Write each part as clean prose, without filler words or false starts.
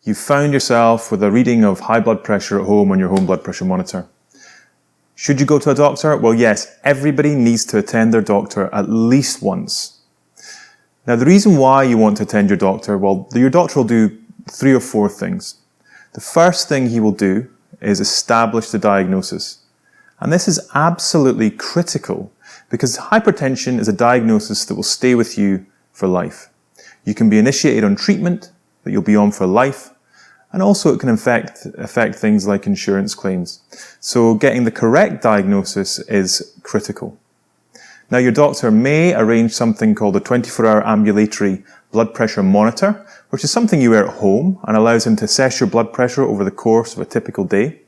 you found yourself with a reading of high blood pressure at home on your home blood pressure monitor. Should you go to a doctor? Well, yes, everybody needs to attend their doctor at least once. Now, the reason why you want to attend your doctor, well, your doctor will do 3 or 4 things. The first thing he will do is establish the diagnosis. And this is absolutely critical because hypertension is a diagnosis that will stay with you for life. You can be initiated on treatment that you'll be on for life, and also it can affect things like insurance claims. So getting the correct diagnosis is critical. Now, your doctor may arrange something called a 24-hour ambulatory blood pressure monitor, which is something you wear at home and allows him to assess your blood pressure over the course of a typical day.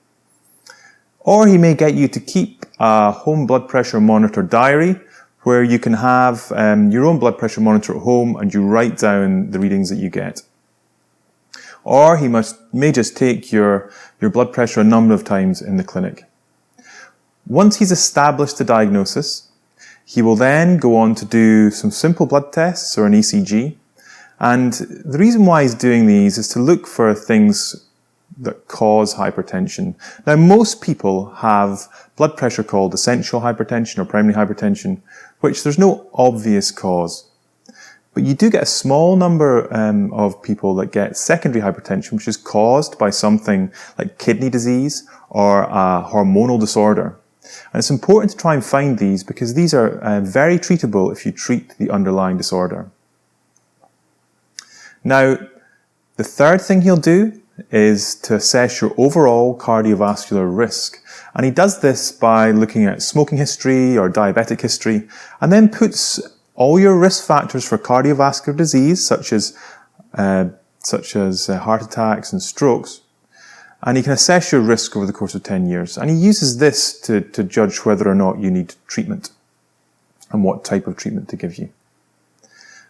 Or he may get you to keep a home blood pressure monitor diary where you can have your own blood pressure monitor at home and you write down the readings that you get. Or he may just take your blood pressure a number of times in the clinic. Once he's established the diagnosis, he will then go on to do some simple blood tests or an ECG. And the reason why he's doing these is to look for things that cause hypertension. Now, most people have blood pressure called essential hypertension or primary hypertension, which there's no obvious cause. But you do get a small number of people that get secondary hypertension, which is caused by something like kidney disease or a hormonal disorder. And it's important to try and find these because these are very treatable if you treat the underlying disorder. Now, the third thing he'll do is to assess your overall cardiovascular risk. And he does this by looking at smoking history or diabetic history, and then puts all your risk factors for cardiovascular disease, such as heart attacks and strokes, and he can assess your risk over the course of 10 years. And he uses this to judge whether or not you need treatment and what type of treatment to give you.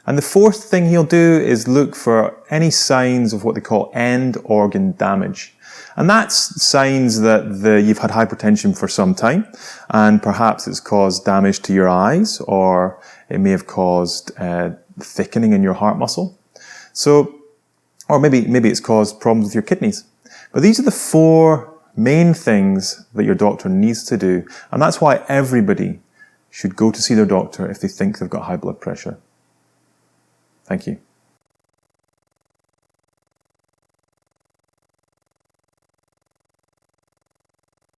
And the fourth thing he'll do is look for any signs of what they call end organ damage. And that's signs that you've had hypertension for some time, and perhaps it's caused damage to your eyes, or it may have caused thickening in your heart muscle. Or maybe it's caused problems with your kidneys. But these are the 4 main things that your doctor needs to do, and that's why everybody should go to see their doctor if they think they've got high blood pressure. Thank you.